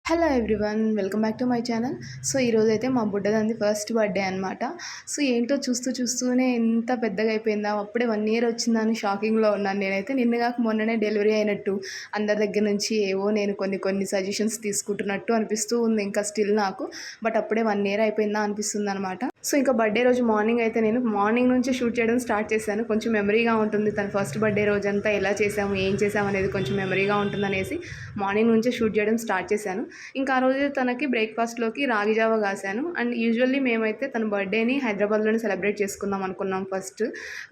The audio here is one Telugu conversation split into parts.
Hello everyone, welcome back to my channel. So ఈరోజైతే మా బుడ్డదంది ఫస్ట్ బర్త్డే అనమాట. సో ఏంటో చూస్తూనే ఎంత పెద్దగా అయిపోయిందా, అప్పుడే 1 ఇయర్ వచ్చిందని షాకింగ్లో ఉన్నాను నేనైతే. నిన్నగాక మొన్ననే డెలివరీ అయినట్టు అందరి దగ్గర నుంచి ఏవో నేను కొన్ని సజెషన్స్ తీసుకుంటున్నట్టు అనిపిస్తూ ఉంది ఇంకా స్టిల్ నాకు. బట్ అప్పుడే 1 ఇయర్ అయిపోయిందా అనిపిస్తుంది అనమాట. సో ఇంకా బర్త్డే రోజు మార్నింగ్ అయితే నేను మార్నింగ్ నుంచి షూట్ చేయడం స్టార్ట్ చేశాను. కొంచెం మెమరీగా ఉంటుంది తన ఫస్ట్ బర్త్డే రోజంతా ఎలా చేసాము, ఏం చేసాము అనేది కొంచెం మెమరీగా ఉంటుందనేసి మార్నింగ్ నుంచే షూట్ చేయడం స్టార్ట్ చేశాను. ఇంకా ఆ రోజు తనకి బ్రేక్ఫాస్ట్లోకి రాగి జావ కాసాను. అండ్ యూజువల్లీ మేమైతే తన బర్త్డేని హైదరాబాద్లోనే సెలబ్రేట్ చేసుకుందాం అనుకున్నాం ఫస్ట్.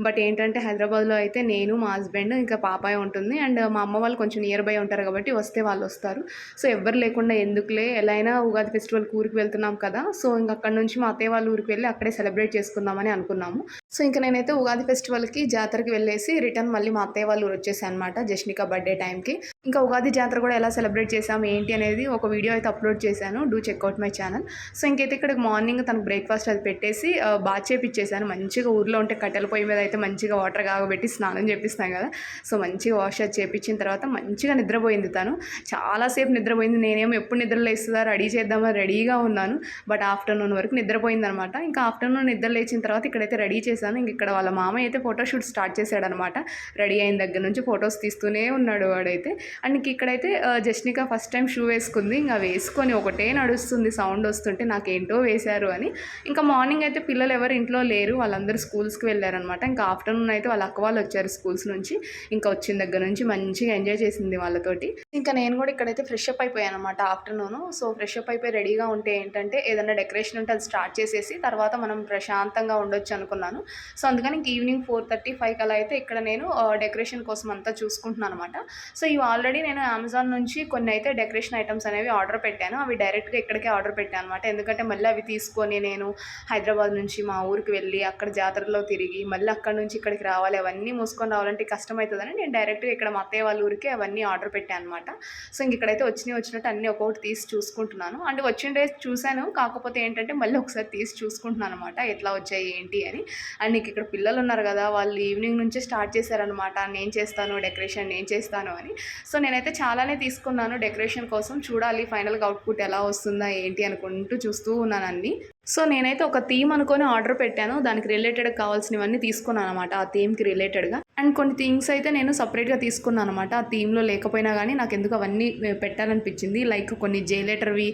బట్ ఏంటంటే హైదరాబాద్లో అయితే నేను, మా హస్బెండ్, ఇంకా పాపాయ ఉంటుంది. అండ్ మా అమ్మ వాళ్ళు కొంచెం నియర్ బై ఉంటారు కాబట్టి వస్తే వాళ్ళు వస్తారు. సో ఎవ్వరు లేకుండా ఎందుకులే, ఎలా అయినా ఉగాది ఫెస్టివల్కి ఊరికి వెళ్తున్నాం కదా, సో ఇంక అక్కడ నుంచి మా అత్తయ్య వాళ్ళ ఊరికి వెళ్ళి అక్కడే సెలబ్రేట్ చేసుకుందామని అనుకున్నాము. సో ఇంకా నేనైతే ఉగాది ఫెస్టివల్కి జాతరకి వెళ్ళేసి రిటర్న్ మళ్ళీ మా అత్తయ్య వాళ్ళు ఊరు వచ్చేసాను అనమాట జష్నిక బర్త్డే టైంకి. ఇంకా ఉగాది జాతర కూడా ఎలా సెలబ్రేట్ చేసాము ఏంటి అనేది ఒక వీడియో అయితే అప్లోడ్ చేశాను. Do checkout my channel. So ఇంకైతే ఇక్కడ మార్నింగ్ తనకు బ్రేక్ఫాస్ట్ అది పెట్టేసి బాత్ చేపిచ్చేసాను. మంచిగా ఊర్లో ఉంటే కట్టెల పొయ్యి మీద అయితే మంచిగా వాటర్ కాగబెట్టి స్నానం చేపిస్తాం కదా, సో మంచిగా వాష్ అది చేపించిన తర్వాత మంచిగా నిద్రపోయింది తను. చాలాసేపు నిద్రపోయింది. నేనేమో ఎప్పుడు నిద్ర లేస్తుందా రెడీ చేద్దామని రెడీగా ఉన్నాను. బట్ ఆఫ్టర్నూన్ వరకు నిద్రపోయింది అనమాట. ఇంకా ఆఫ్టర్నూన్ నిద్ర లేచిన తర్వాత ఇక్కడైతే రెడీ చేశాను. ఇంక ఇక్కడ వాళ్ళ మామయ్య అయితే ఫోటోషూట్ స్టార్ట్ చేశాడనమాట. రెడీ అయిన దగ్గర నుంచి ఫొటోస్ తీస్తూనే ఉన్నాడు వాడైతే. అండ్ ఇక్కడైతే జస్నిక ఫస్ట్ టైం షూ వేసుకుంది. ఇంకా వేసుకొని ఒకటే నడుస్తుంది, సౌండ్ వస్తుంటే నాకేంటో వేశారు అని. ఇంకా మార్నింగ్ అయితే పిల్లలు ఎవరు ఇంట్లో లేరు, వాళ్ళందరూ స్కూల్స్కి వెళ్ళారనమాట. ఇంకా ఆఫ్టర్నూన్ అయితే వాళ్ళ అక్క వాళ్ళు వచ్చారు స్కూల్స్ నుంచి. ఇంకా వచ్చిన దగ్గర నుంచి మంచిగా ఎంజాయ్ చేసింది వాళ్ళతోటి. ఇంకా నేను కూడా ఇక్కడైతే ఫ్రెష్ అప్ అయిపోయాను అనమాట ఆఫ్టర్నూన్. సో ఫ్రెష్ అప్ అయిపోయి రెడీగా ఉంటే ఏంటంటే ఏదైనా డెకరేషన్ ఉంటే అది స్టార్ట్ చేసేసి తర్వాత మనం ప్రశాంతంగా ఉండొచ్చు అనుకున్నాను. సో అందుకని ఇంక ఈవినింగ్ 4:30-5 అలా అయితే ఇక్కడ నేను డెకరేషన్ కోసం అంతా చూసుకుంటున్నాను అనమాట. సో ఇవి ఆల్రెడీ నేను అమెజాన్ నుంచి కొన్ని అయితే డెకరేషన్ ఐటమ్స్ అనేవి ఆర్డర్ పెట్టాను. అవి డైరెక్ట్గా ఇక్కడికే ఆర్డర్ పెట్టాను అనమాట. ఎందుకంటే మళ్ళీ అవి తీసుకొని నేను హైదరాబాద్ నుంచి మా ఊరికి వెళ్ళి అక్కడ జాతరలో తిరిగి మళ్ళీ అక్కడ నుంచి ఇక్కడికి రావాలి, అవన్నీ మూసుకొని రావాలంటే కష్టం అవుతుందని నేను డైరెక్ట్గా ఇక్కడ మా అత్తయ్య వాళ్ళ ఊరికి అవన్నీ ఆర్డర్ పెట్టాను అనమాట. సో ఇంక ఇక్కడైతే వచ్చినట్టు అన్నీ ఒక్కొక్కటి తీసి చూసుకుంటున్నాను. అంటే వచ్చిన డేస్ చూశాను, కాకపోతే ఏంటంటే మళ్ళీ ఒకసారి తీసి చూసుకుంటున్నాను అనమాట ఎట్లా వచ్చాయి ఏంటి అని. అండ్ ఇక్కడ పిల్లలు ఉన్నారు కదా, వాళ్ళు ఈవినింగ్ నుంచే స్టార్ట్ చేశారనమాట నేను చేస్తాను డెకరేషన్, నేను చేస్తాను అని. సో నేనైతే చాలానే తీసుకున్నాను డెకరేషన్ కోసం. చూడాలి ఫైనల్గా అవుట్పుట్ ఎలా వస్తుందా ఏంటి అనుకుంటూ చూస్తూ ఉన్నాను అన్నీ. సో నేనైతే ఒక థీమ్ అనుకొని ఆర్డర్ పెట్టాను. దానికి రిలేటెడ్ కావాల్సినవన్నీ తీసుకున్నాను అనమాట ఆ థీమ్కి రిలేటెడ్గా. అండ్ కొన్ని థింగ్స్ అయితే నేను సపరేట్గా తీసుకున్నాను అనమాట. ఆ థీమ్లో లేకపోయినా కానీ నాకు ఎందుకు అవన్నీ పెట్టాలనిపించింది. లైక్ కొన్ని జేలేటర్వి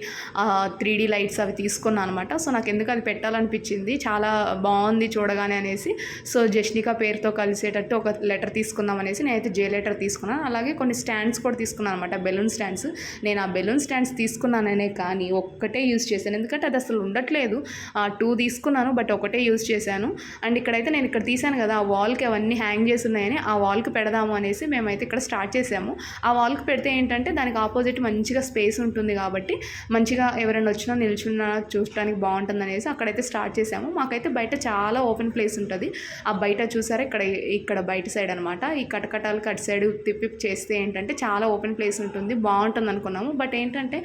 3D లైట్స్ అవి తీసుకున్నాను అనమాట. సో నాకు ఎందుకు అది పెట్టాలనిపించింది, చాలా బాగుంది చూడగానే అనేసి. సో జష్నిక పేరుతో కలిసేటట్టు ఒక లెటర్ తీసుకుందాం అనేసి నేనైతే జేలేటర్ తీసుకున్నాను. అలాగే కొన్ని స్టాండ్స్ కూడా తీసుకున్నాను అనమాట, బెలూన్ స్టాండ్స్. నేను ఆ బెలూన్ స్టాండ్స్ తీసుకున్నాననే కానీ ఒక్కటే యూజ్ చేశాను, ఎందుకంటే అది అసలు ఉండట్లేదు. 2 తీసుకున్నాను బట్ ఒకటే యూజ్ చేశాను. అండ్ ఇక్కడైతే నేను ఇక్కడ తీసాను కదా ఆ వాల్కి అవన్నీ హ్యాంగ్ చేసి ఉన్నాయని, ఆ వాల్కి పెడదాము అనేసి మేమైతే ఇక్కడ స్టార్ట్ చేసాము. ఆ వాల్కి పెడితే ఏంటంటే దానికి ఆపోజిట్ మంచిగా స్పేస్ ఉంటుంది కాబట్టి మంచిగా ఎవరైనా వచ్చినా నిల్చున్నా చూడటానికి బాగుంటుంది అనేసి అక్కడైతే స్టార్ట్ చేసాము. మాకైతే బయట చాలా ఓపెన్ ప్లేస్ ఉంటుంది. ఆ బయట చూసారా, ఇక్కడ బయట సైడ్ అనమాట. ఈ కటకటాలకి అటు సైడ్ తిప్పి చేస్తే ఏంటంటే చాలా ఓపెన్ ప్లేస్ ఉంటుంది, బాగుంటుంది అనుకున్నాము. బట్ ఏంటంటే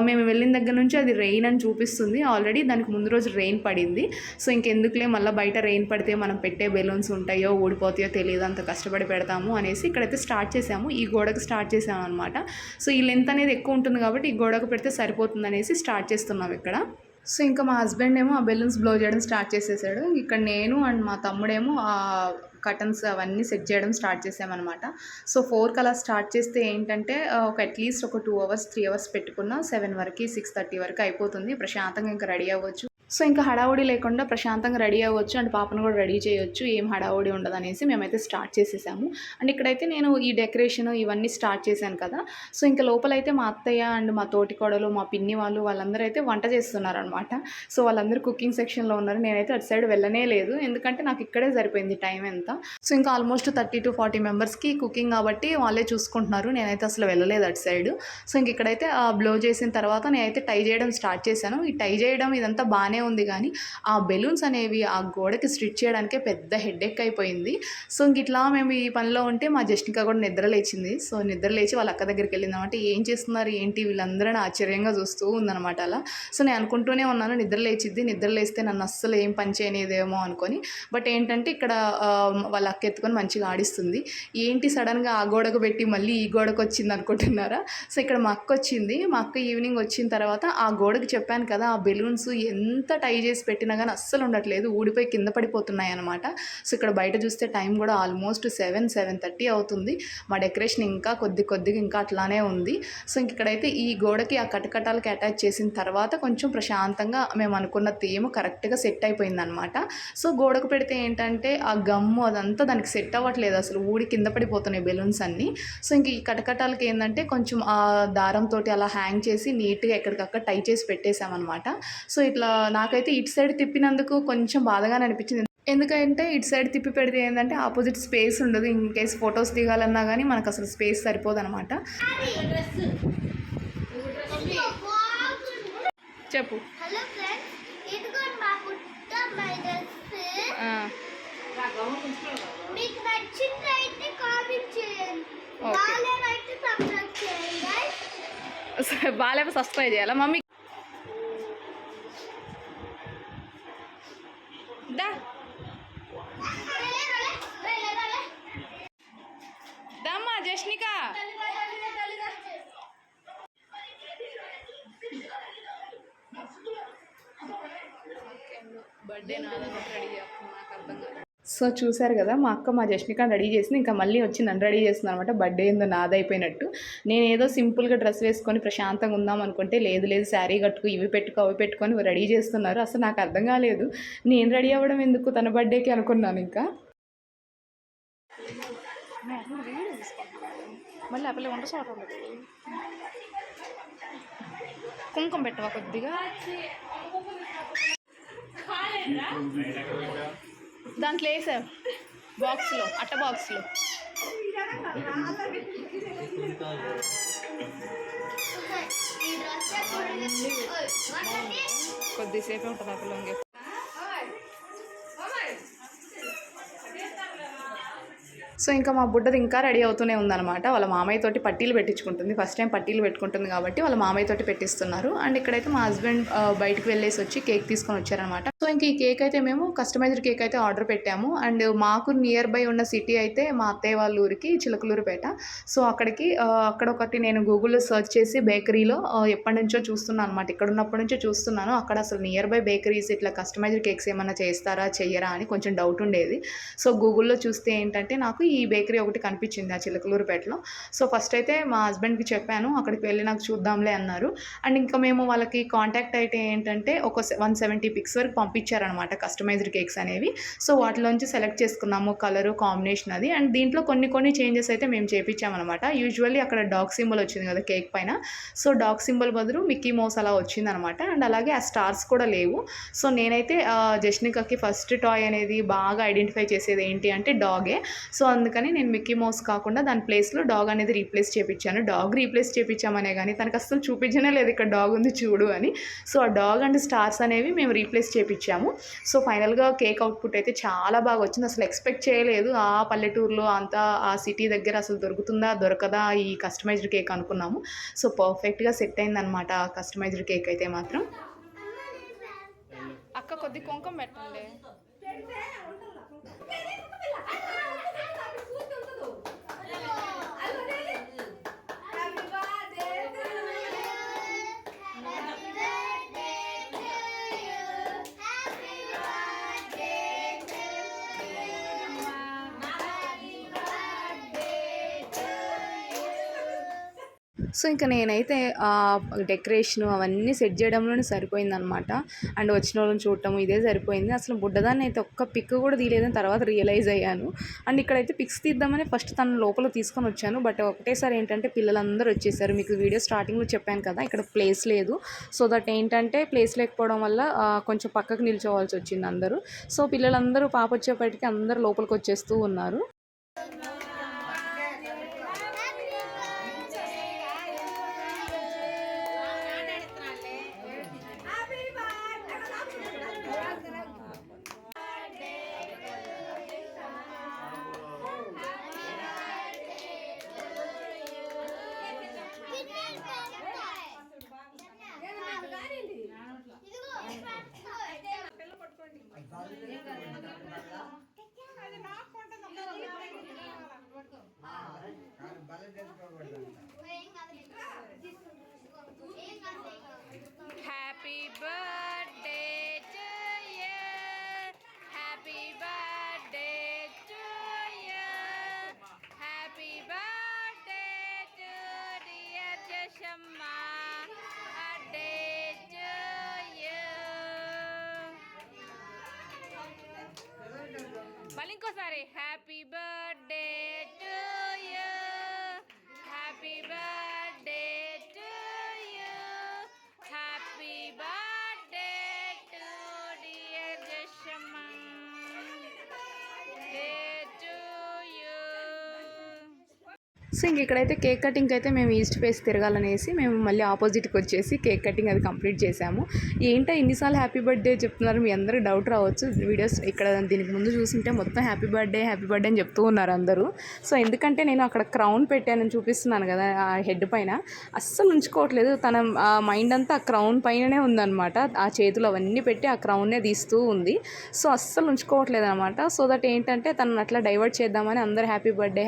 మేము వెళ్ళిన దగ్గర నుంచి అది రెయిన్ అని చూపిస్తుంది. ఆల్రెడీ దానికి ముందు రోజు రెయిన్ పడింది. సో ఇంకెందుకులే మళ్ళీ బయట రెయిన్ పడితే మనం పెట్టే బెలూన్స్ ఉంటాయో ఊడిపోతాయో తెలియదు, అంత కష్టపడి పెడతాము అనేసి ఇక్కడైతే స్టార్ట్ చేసాము. ఈ గోడకు స్టార్ట్ చేసాము అనమాట. సో ఈ లెంత్ అనేది ఎక్కువ ఉంటుంది కాబట్టి ఈ గోడకు పెడితే సరిపోతుంది అనేసి స్టార్ట్ చేస్తున్నాం ఇక్కడ. సో ఇంకా మా హస్బెండ్ ఏమో ఆ బెలూన్స్ బ్లో చేయడం స్టార్ట్ చేసేసాడు. ఇక్కడ నేను అండ్ మా తమ్ముడేమో ఆ కటన్స్ అవన్నీ సెట్ చేయడం స్టార్ట్ చేసామన్నమాట. సో 4 అలా స్టార్ట్ చేస్తే ఏంటంటే ఒక అట్లీస్ట్ ఒక 2 అవర్స్ 3 అవర్స్ పెట్టుకున్న 7 వరకు 6:30 వరకు అయిపోతుంది. ప్రశాంతంగా ఇంకా రెడీ అవ్వచ్చు. సో ఇంకా హడావుడి లేకుండా ప్రశాంతంగా రెడీ అవ్వచ్చు అండ్ పాపను కూడా రెడీ చేయొచ్చు, ఏం హడావుడి ఉండదు అనేసి మేమైతే స్టార్ట్ చేసేసాము. అండ్ ఇక్కడైతే నేను ఈ డెకరేషన్ ఇవన్నీ స్టార్ట్ చేశాను కదా. సో ఇంకా లోపలైతే మా అత్తయ్య అండ్ మా తోటికోడలు, మా పిన్ని వాళ్ళందరూ అయితే వంట చేస్తున్నారనమాట. సో వాళ్ళందరూ కుకింగ్ సెక్షన్లో ఉన్నారు. నేనైతే అటు సైడ్ వెళ్ళనే లేదు, ఎందుకంటే నాకు ఇక్కడే సరిపోయింది టైం ఎంత. సో ఇంకా ఆల్మోస్ట్ 30-40 మెంబర్స్కి కుకింగ్ కాబట్టి వాళ్ళే చూసుకుంటున్నారు. నేనైతే అసలు వెళ్ళలేదు అటు సైడ్. సో ఇంక ఇక్కడైతే బ్లో చేసిన తర్వాత నేనైతే టై చేయడం స్టార్ట్ చేశాను. ఈ టై చేయడం ఇదంతా బాగానే బాగానే ఉంది కానీ ఆ బెలూన్స్ అనేవి ఆ గోడకి స్టిచ్ చేయడానికే పెద్ద హెడేక్ అయిపోయింది. సో ఇంక ఇట్లా మేము ఈ పనిలో ఉంటే మా జస్టికా కూడా నిద్ర లేచింది. సో నిద్ర లేచి వాళ్ళ అక్క దగ్గరికి వెళ్ళిందన్నమాట. ఏం చేస్తున్నారు ఏంటి వీళ్ళందరూ ఆశ్చర్యంగా చూస్తూ ఉందన్నమాట అలా. సో నేను అనుకుంటూనే ఉన్నాను నిద్ర లేచిద్ది, నిద్ర లేస్తే నన్ను అస్సలు ఏం పని చేయనిదేమో అనుకొని. బట్ ఏంటంటే ఇక్కడ వాళ్ళ అక్క ఎత్తుకొని మంచిగా ఆడిస్తుంది. ఏంటి సడన్గా ఆ గోడకు పెట్టి మళ్ళీ ఈ గోడకు వచ్చింది అనుకుంటున్నారా? సో ఇక్కడ మా అక్క వచ్చింది. మా అక్క ఈవినింగ్ వచ్చిన తర్వాత ఆ గోడకు చెప్పాను కదా ఆ బెలూన్స్ ఎంత టై చేసి పెట్టినా కానీ అస్సలు ఉండట్లేదు, ఊడిపోయి కింద పడిపోతున్నాయి అనమాట. సో ఇక్కడ బయట చూస్తే టైం కూడా ఆల్మోస్ట్ 7:30 అవుతుంది. మా డెకరేషన్ ఇంకా కొద్దిగా ఇంకా అట్లానే ఉంది. సో ఇంక ఇక్కడైతే ఈ గోడకి ఆ కటకటాలకి అటాచ్ చేసిన తర్వాత కొంచెం ప్రశాంతంగా మేము అనుకున్న థీమ్ కరెక్ట్గా సెట్ అయిపోయిందనమాట. సో గోడకు పెడితే ఏంటంటే ఆ గమ్ము అదంతా దానికి సెట్ అవ్వట్లేదు, అసలు ఊడి కింద పడిపోతున్నాయి బెలూన్స్ అన్నీ. సో ఇంక ఈ కటకటాలకి ఏంటంటే కొంచెం ఆ దారంతో అలా హ్యాంగ్ చేసి నీట్గా ఎక్కడికక్కడ టై చేసి పెట్టేశామన్నమాట. సో ఇట్లా నాకైతే ఇటు సైడ్ తిప్పినందుకు కొంచెం బాధగానే అనిపించింది. ఎందుకంటే ఇటు సైడ్ తిప్పి పెడితే ఏంటంటే ఆపోజిట్ స్పేస్ ఉండదు, ఇన్ కేస్ ఫొటోస్ దిగాలన్నా కానీ మనకు అసలు స్పేస్ సరిపోదన్నమాట. చెప్పు. హలో ఫ్రెండ్స్, ఇదిగోండి మా పుట్ట మైదస్. మీకు నచ్చినట్లయితే కామెంట్ చేయండి, బాలేనైతే సబ్స్క్రైబ్ చేయండి గైస్. బాలేపో సబ్స్క్రైబ్ చేయాలా మమ్మీ? దా దమ్మా జష్నిక. బర్త్డే రెడీ చేస్తున్నాను, నాకు అర్థం కాదు. సో చూసారు కదా మా అక్క మా జష్నికాని రెడీ చేసింది, ఇంకా మళ్ళీ వచ్చి నన్ను రెడీ చేస్తుంది అనమాట. బర్త్డే ఏందో నాదైపోయినట్టు. నేను ఏదో సింపుల్గా డ్రెస్ వేసుకొని ప్రశాంతంగా ఉందాం అనుకుంటే లేదు శారీ కట్టుకు ఇవి పెట్టుకో అవి పెట్టుకొని రెడీ చేస్తున్నారు. అసలు నాకు అర్థం కాలేదు, నేను రెడీ అవ్వడం ఎందుకు తన బర్త్డేకి అనుకున్నాను. ఇంకా మళ్ళీ అప్పలే వంట చోట ఉండదు. కుంకుమ పెట్టవా కొద్దిగా దాంట్లో వేసా బాక్స్లో, అట్ట బాక్స్లో. కొద్దిసేపే ఉంటుంది ఆ పిల్లలకి. సో ఇంకా మా బుడ్డది ఇంకా రెడీ అవుతూనే ఉందన్నమాట. వాళ్ళ మామయ్య తోటి పట్టీలు పెట్టించుకుంటుంది, ఫస్ట్ టైం పట్టీలు పెట్టుకుంటుంది కాబట్టి వాళ్ళ మామయ్య తోటి పెట్టిస్తున్నారు. అండ్ ఇక్కడైతే మా హస్బెండ్ బయటకు వెళ్ళేసి వచ్చి కేక్ తీసుకొని వచ్చారనమాట. సో ఇంక ఈ కేక్ అయితే మేము కస్టమైజ్డ్ కేక్ అయితే ఆర్డర్ పెట్టాము. అండ్ మాకు నియర్ బై ఉన్న సిటీ అయితే మా అత్తయ్య వాళ్ళ ఊరికి చిలకలూరుపేట. సో అక్కడికి అక్కడొకటి నేను గూగుల్లో సెర్చ్ చేసి బేకరీలో ఎప్పటి నుంచో చూస్తున్నాను అనమాట, ఇక్కడ ఉన్నప్పటి నుంచో చూస్తున్నాను. అక్కడ అసలు నియర్ బై బేకరీస్ ఇట్లా కస్టమైజ్డ్ కేక్స్ ఏమన్నా చేస్తారా చెయ్యరా అని కొంచెం డౌట్ ఉండేది. సో గూగుల్లో చూస్తే ఏంటంటే నాకు ఈ బేకరీ ఒకటి కనిపించింది ఆ చిలకలూరుపేటలో. సో ఫస్ట్ అయితే మా హస్బెండ్కి చెప్పాను, అక్కడికి వెళ్ళి నాకు చూద్దాంలే అన్నారు. అండ్ ఇంకా మేము వాళ్ళకి కాంటాక్ట్ అయితే ఏంటంటే ఒక 170 పిక్స్ వరకు పంపించారనమాట కస్టమైజ్డ్ కేక్స్ అనేవి. సో వాటిలోంచి సెలెక్ట్ చేసుకున్నాము కలరు కాంబినేషన్ అది. అండ్ దీంట్లో కొన్ని చేంజెస్ అయితే మేము చేయించామన్నమాట. యూజువల్లీ అక్కడ డాగ్ సింబల్ వచ్చింది కదా కేక్ పైన, సో డాగ్ సింబల్ బదులు మిక్కీ మౌస్ అలా వచ్చిందనమాట. అండ్ అలాగే ఆ స్టార్స్ కూడా లేవు. సో నేనైతే జష్నికాకి ఫస్ట్ టాయ్ అనేది బాగా ఐడెంటిఫై చేసేది ఏంటి అంటే డాగే. సో అందుకని నేను మిక్కీ మౌస్ కాకుండా దాని ప్లేస్లో డాగ్ అనేది రీప్లేస్ చేయించాను. డాగ్ రీప్లేస్ చేయించామనే కానీ తనకు అసలు చూపించనే లేదు ఇక్కడ డాగ్ ఉంది చూడు అని. సో ఆ డాగ్ అండ్ స్టార్స్ అనేవి మేము రీప్లేస్ చేయించాము. సో ఫైనల్గా కేక్ అవుట్పుట్ అయితే చాలా బాగా వచ్చింది. అసలు ఎక్స్పెక్ట్ చేయలేదు ఆ పల్లెటూరులో అంతా ఆ సిటీ దగ్గర అసలు దొరుకుతుందా దొరకదా ఈ కస్టమైజ్డ్ కేక్ అనుకున్నాము. సో పర్ఫెక్ట్గా సెట్ అయిందనమాట ఆ కస్టమైజ్డ్ కేక్ అయితే మాత్రం. అక్క కొద్ది కుంకుమ పెట్టండి. సో ఇంకా నేనైతే డెకరేషను అవన్నీ సెట్ చేయడంలోనే సరిపోయిందనమాట. అండ్ వచ్చిన వాళ్ళని చూడటం ఇదే సరిపోయింది. అసలు బుడ్డదాన్ని అయితే ఒక్క పిక్ కూడా తీయలేదని తర్వాత రియలైజ్ అయ్యాను. అండ్ ఇక్కడైతే పిక్స్ తీద్దామని ఫస్ట్ తను లోపల తీసుకొని వచ్చాను. బట్ ఒకటేసారి ఏంటంటే పిల్లలందరూ వచ్చేసారు. మీకు వీడియో స్టార్టింగ్లో చెప్పాను కదా ఇక్కడ ప్లేస్ లేదు. సో దట్ ఏంటంటే ప్లేస్ లేకపోవడం వల్ల కొంచెం పక్కకు నిల్చోవాల్సి వచ్చింది అందరూ. సో పిల్లలందరూ పాప వచ్చేపటికి అందరూ లోపలికి వచ్చేస్తూ ఉన్నారు. Happy birthday to you, happy birthday to you, happy birthday to dear Jashamma, day to you. So ఇంక ఇక్కడైతే కేక్ కటింగ్ అయితే మేము ఈస్ట్ ఫేస్ తిరగాలనేసి మేము మళ్ళీ ఆపోజిట్కి వచ్చేసి కేక్ కటింగ్ అది కంప్లీట్ చేసాము. ఏంటో ఇన్నిసార్లు హ్యాపీ బర్త్డే చెప్తున్నారు, మీ అందరికి డౌట్ రావచ్చు. వీడియోస్ ఇక్కడ దీనికి ముందు చూసింటే మొత్తం హ్యాపీ బర్త్డే అని చెప్తూ ఉన్నారు అందరూ. సో ఎందుకంటే నేను అక్కడ క్రౌన్ పెట్టానని చూపిస్తున్నాను కదా ఆ హెడ్ పైన, అస్సలు ఉంచుకోవట్లేదు. తన మైండ్ అంతా ఆ క్రౌన్ పైననే ఉందన్నమాట. ఆ చేతులు అవన్నీ పెట్టి ఆ క్రౌన్నే తీస్తూ ఉంది. సో అస్సలు ఉంచుకోవట్లేదు అనమాట. సో దట్ ఏంటంటే తనను అట్లా డైవర్ట్ చేద్దామని అందరూ హ్యాపీ బర్త్డే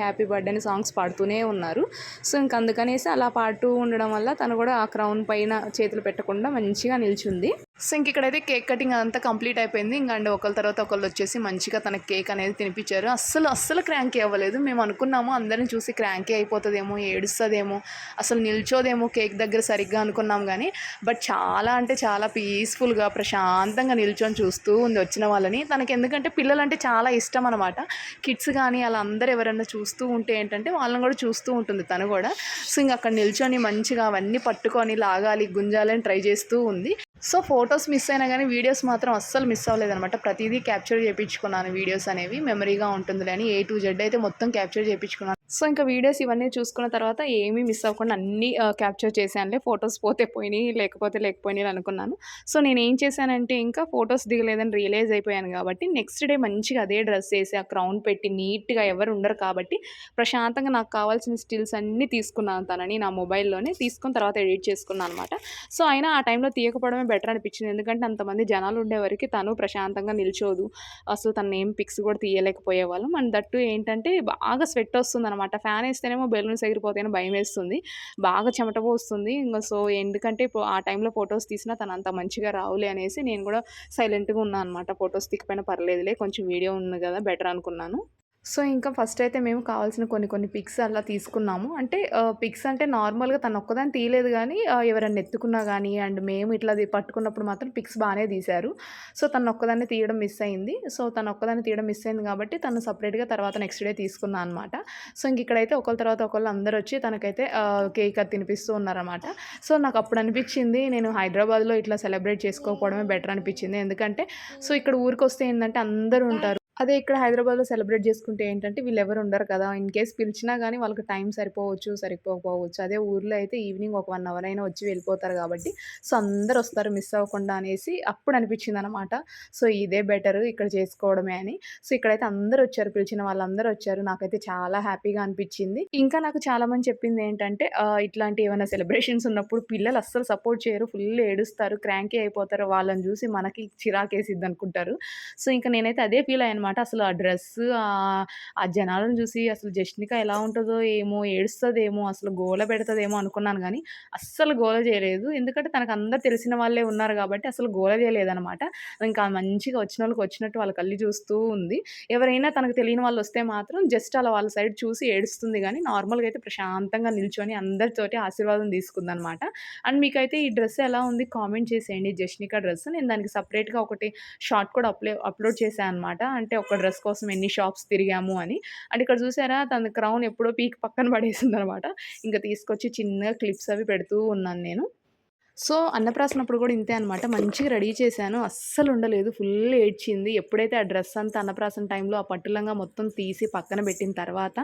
అని సాంగ్స్ పాడుతూనే ఉన్నారు. సో ఇంక అందుకనేసి అలా పాడుతూ ఉండడం వల్ల తను కూడా ఆ క్రౌన్ పైన చేతులు పెట్టకుండా మంచిగా నిల్చుంది. సో ఇంక ఇక్కడైతే కేక్ కటింగ్ అదంతా కంప్లీట్ అయిపోయింది. ఇంకండి ఒకళ్ళ తర్వాత ఒకళ్ళు వచ్చేసి మంచిగా తనకి కేక్ అనేది తినిపించారు. అస్సలు క్రాంకీ అవ్వలేదు. మేము అనుకున్నాము అందరిని చూసి క్రాంకీ అయిపోతుందేమో, ఏడుస్తుందేమో, అసలు నిల్చోదేమో కేక్ దగ్గర సరిగ్గా అనుకున్నాం. కానీ బట్ చాలా అంటే చాలా పీస్ఫుల్గా ప్రశాంతంగా నిల్చొని చూస్తూ ఉంది వచ్చిన వాళ్ళని. తనకి ఎందుకంటే పిల్లలంటే చాలా ఇష్టం అనమాట. కిడ్స్ కానీ అలా అందరూ ఎవరైనా చూస్తూ ఉంటే ఏంటంటే వాళ్ళని కూడా చూస్తూ ఉంటుంది తను కూడా. సో ఇంక అక్కడ నిల్చొని మంచిగా అవన్నీ పట్టుకొని లాగాలి గుంజాలని ట్రై చేస్తూ ఉంది. సో ఫొటోస్ మిస్ అయినా కానీ వీడియోస్ మాత్రం అస్సలు మిస్ అవ్వలేదన్నమాట. ప్రతిదీ క్యాప్చర్ చేయించుకున్నాను. వీడియోస్ అనేవి మెమరీగా ఉంటుందిలే అని A to Z అయితే మొత్తం క్యాప్చర్ చేయించుకున్నాను. సో ఇంకా వీడియోస్ ఇవన్నీ చూసుకున్న తర్వాత ఏమీ మిస్ అవ్వకుండా అన్నీ క్యాప్చర్ చేశానులే. ఫొటోస్ పోతే పోయినాయి, లేకపోయినాయి అనుకున్నాను. సో నేను ఏం చేశానంటే ఇంకా ఫొటోస్ దిగలేదని రియలైజ్ అయిపోయాను కాబట్టి నెక్స్ట్ డే మంచిగా అదే డ్రెస్ వేసి ఆ క్రౌన్ పెట్టి నీట్గా ఎవరు ఉండరు కాబట్టి ప్రశాంతంగా నాకు కావాల్సిన స్టిల్స్ అన్నీ తీసుకున్నాను. తనని నా మొబైల్లోనే తీసుకున్న తర్వాత ఎడిట్ చేసుకున్నాను అనమాట. సో అయినా ఆ టైంలో తీయకపోవడమే బెటర్ అనిపించింది. ఎందుకంటే అంతమంది జనాలు ఉండేవరకు తను ప్రశాంతంగా నిల్చోదు. అసలు తన ఏం పిక్స్ కూడా తీయలేకపోయేవాళ్ళం. అండ్ దట్టు ఏంటంటే బాగా స్వెట్ వస్తుంది అనమాట. ఫ్యాన్ వేస్తేనేమో బెలూన్స్ ఎగిరిపోతాయని భయం వేస్తుంది, బాగా చెమట పోస్తుంది. ఇంకా సో ఎందుకంటే ఆ టైంలో ఫొటోస్ తీసినా తను అంత మంచిగా రావులే అనేసి నేను కూడా సైలెంట్గా ఉన్నాను అనమాట. ఫొటోస్ తీకపోయినా పర్లేదులే, కొంచెం వీడియో ఉంది కదా బెటర్ అనుకున్నాను. సో ఇంకా ఫస్ట్ అయితే మేము కావాల్సిన కొన్ని పిక్స్ అలా తీసుకున్నాము. అంటే పిక్స్ అంటే నార్మల్గా తను ఒక్కదాన్ని తీయలేదు కానీ ఎవరైనా ఎత్తుకున్నా కానీ అండ్ మేము ఇట్లా పట్టుకున్నప్పుడు మాత్రం పిక్స్ బాగానే తీశారు. సో తను ఒక్కదాన్ని తీయడం మిస్ అయింది. సో తను ఒక్కదాన్ని తీయడం మిస్ అయింది కాబట్టి తను సపరేట్గా తర్వాత నెక్స్ట్ డే తీసుకున్నాను అనమాట. సో ఇంక ఇక్కడైతే ఒకళ్ళ తర్వాత ఒకళ్ళు అందరూ వచ్చి తనకైతే కేక్ అది తినిపిస్తూ ఉన్నారన్నమాట. సో నాకు అప్పుడు అనిపించింది నేను హైదరాబాద్లో ఇట్లా సెలబ్రేట్ చేసుకోకపోవడమే బెటర్ అనిపించింది. ఎందుకంటే సో ఇక్కడ ఊరికి వస్తే ఏంటంటే అందరూ ఉంటారు. అదే ఇక్కడ హైదరాబాద్లో సెలబ్రేట్ చేసుకుంటే ఏంటంటే వీళ్ళెవరు ఉండరు కదా. ఇన్ కేస్ పిలిచినా కానీ వాళ్ళకి టైం సరిపోకపోవచ్చు. అదే ఊర్లో అయితే ఈవినింగ్ ఒక 1 అవర్ అయినా వచ్చి వెళ్ళిపోతారు కాబట్టి సో అందరు వస్తారు మిస్ అవ్వకుండా అనేసి అప్పుడు అనిపించింది అనమాట. సో ఇదే బెటర్ ఇక్కడ చేసుకోవడమే అని. సో ఇక్కడైతే అందరూ వచ్చారు, పిలిచిన వాళ్ళందరూ వచ్చారు. నాకైతే చాలా హ్యాపీగా అనిపించింది. ఇంకా నాకు చాలామంది చెప్పింది ఏంటంటే ఇట్లాంటి ఏమైనా సెలబ్రేషన్స్ ఉన్నప్పుడు పిల్లలు అస్సలు సపోర్ట్ చేయరు, ఫుల్ ఏడుస్తారు, క్రాంకీ అయిపోతారు, వాళ్ళని చూసి మనకి చిరాకేసిద్ది అనుకుంటారు. సో ఇంకా నేనైతే అదే ఫీల్ అయ్యాను. అసలు ఆ డ్రెస్సు ఆ జనాలను చూసి అసలు జష్నిక ఎలా ఉంటుందో ఏమో, ఏడుస్తుందేమో, అసలు గోల పెడుతుందేమో అనుకున్నాను కానీ అస్సలు గోల చేయలేదు. ఎందుకంటే తనకు అందరు తెలిసిన వాళ్ళే ఉన్నారు కాబట్టి అసలు గోల చేయలేదనమాట. ఇంకా మంచిగా వచ్చిన వాళ్ళకి వచ్చినట్టు వాళ్ళ కళ్ళు చూస్తూ ఉంది. ఎవరైనా తనకు తెలియని వాళ్ళు వస్తే మాత్రం జస్ట్ అలా వాళ్ళ సైడ్ చూసి ఏడుస్తుంది కానీ నార్మల్గా అయితే ప్రశాంతంగా నిల్చొని అందరితోటి ఆశీర్వాదం తీసుకుందనమాట. అండ్ మీకైతే ఈ డ్రెస్ ఎలా ఉంది కామెంట్ చేసేయండి. జష్నిక డ్రెస్ నేను దానికి సపరేట్గా ఒకటి షార్ట్ కూడా అప్లోడ్ చేశాను అనమాట. అంటే ఒక డ్రెస్ కోసం ఎన్ని షాప్స్ తిరిగాము అని. అండ్ ఇక్కడ చూసారా తన క్రౌన్ ఎప్పుడో పీక్ పక్కన పడేసిందనమాట. ఇంకా తీసుకొచ్చి చిన్నగా క్లిప్స్ అవి పెడుతూ ఉన్నాను నేను. సో అన్నప్రాసనప్పుడు కూడా ఇంతే అనమాట. మంచిగా రెడీ చేశాను, అస్సలు ఉండలేదు, ఫుల్ ఏడ్చింది. ఎప్పుడైతే ఆ డ్రెస్ అంతా అన్నప్రాసన టైంలో ఆ పట్టులంగా మొత్తం తీసి పక్కన పెట్టిన తర్వాత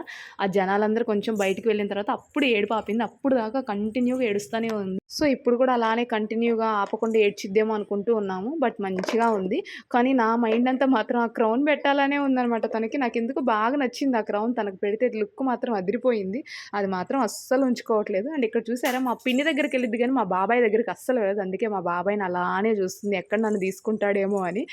ఆ జనాలందరూ కొంచెం బయటికి వెళ్ళిన తర్వాత అప్పుడు ఏడుపు ఆపింది. అప్పుడు దాకా కంటిన్యూగా ఏడుస్తూనే ఉంది. సో ఇప్పుడు కూడా అలానే కంటిన్యూగా ఆపకుండా ఏడ్చిద్దేమో అనుకుంటూ ఉన్నాము. బట్ మంచిగా ఉంది. కానీ నా మైండ్ అంతా మాత్రం ఆ క్రౌన్ పెట్టాలనే ఉందనమాట తనకి. నాకు ఎందుకు బాగా నచ్చింది ఆ క్రౌన్. తనకు పెడితే లుక్ మాత్రం అదిరిపోయింది. అది మాత్రం అస్సలు ఉంచుకోవట్లేదు. అండ్ ఇక్కడ చూసారా మా పిన్ని దగ్గరికి వెళ్ళిద్ది కానీ మా బాబాయ్ దగ్గరికి అస్సలు వెళ్ళదు. అందుకే మా బాబాయ్ని అలానే చూస్తుంది, ఎక్కడ నన్ను తీసుకుంటాడేమో అని.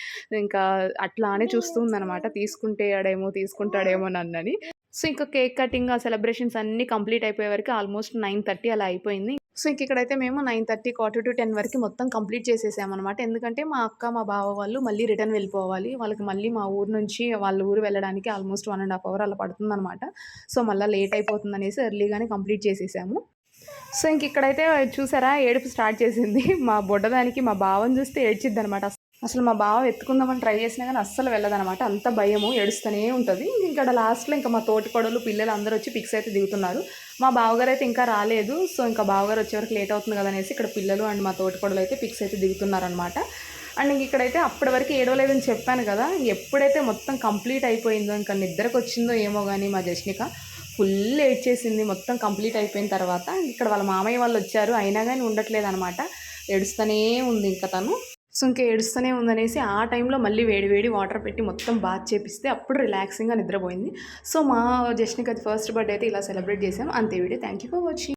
ఇంకా అట్లానే చూస్తూ ఉందనమాట, తీసుకుంటాడేమో నన్నని. సో ఇంకా కేక్ కటింగ్ ఆ సెలబ్రేషన్స్ అన్నీ కంప్లీట్ అయిపోయే వరకు ఆల్మోస్ట్ 9:30 అలా అయిపోయింది. సో ఇంక ఇక్కడైతే మేము 9:30 10 వరకు మొత్తం కంప్లీట్ చేసేసామన్నమాట. ఎందుకంటే మా అక్క మా బావ వాళ్ళు మళ్ళీ రిటర్న్ వెళ్ళిపోవాలి. వాళ్ళకి మళ్ళీ మా ఊరు నుంచి వాళ్ళ ఊరు వెళ్ళడానికి ఆల్మోస్ట్ 1.5 అవర్ అలా పడుతుందన్నమాట. సో మళ్ళీ లేట్ అయిపోతుందనేసి ఎర్లీగానే కంప్లీట్ చేసేసాము. సో ఇంక ఇక్కడైతే చూసారా ఏడుపు స్టార్ట్ చేసింది. మా బుడ్డదానికి మా బావని చూస్తే ఏడ్చిద్దనమాట. అసలు మా బావ ఎత్తుకుందామని ట్రై చేసినా కానీ అస్సలు వెళ్ళదనమాట. అంత భయము, ఏడుస్తూనే ఉంటుంది. ఇక్కడ లాస్ట్‌లో ఇంకా మా తోటికోడలు పిల్లలు అందరూ వచ్చి పిక్స్ అయితే దిగుతున్నారు. మా బావగారు అయితే ఇంకా రాలేదు. సో ఇంకా బావగారు వచ్చేవరకు లేట్ అవుతుంది కదా అనేసి ఇక్కడ పిల్లలు అండ్ మా తోటికోడలు అయితే పిక్స్ అయితే దిగుతున్నారనమాట. అండ్ ఇంక ఇక్కడైతే అప్పటి వరకు ఏడవలేదని చెప్పాను కదా, ఎప్పుడైతే మొత్తం కంప్లీట్ అయిపోయిందో ఇంకా నిద్రకు వచ్చిందో ఏమో కానీ మా జస్నిక ఫుల్ ఏడ్చేసింది. మొత్తం కంప్లీట్ అయిపోయిన తర్వాత ఇక్కడ వాళ్ళ మామయ్య వాళ్ళు వచ్చారు, అయినా కానీ ఉండట్లేదు అనమాట. ఏడుస్తూనే ఉంది ఇంకా తను. సో ఇంకా ఏడుస్తూనే ఉందనేసి ఆ టైంలో మళ్ళీ వేడి వేడి వాటర్ పెట్టి మొత్తం బాత్ చేపిస్తే అప్పుడు రిలాక్సింగ్గా నిద్రపోయింది. సో మా జస్నిక ఫస్ట్ బర్త్డే అయితే ఇలా సెలబ్రేట్ చేసాం. అంతే video. Thank you for watching.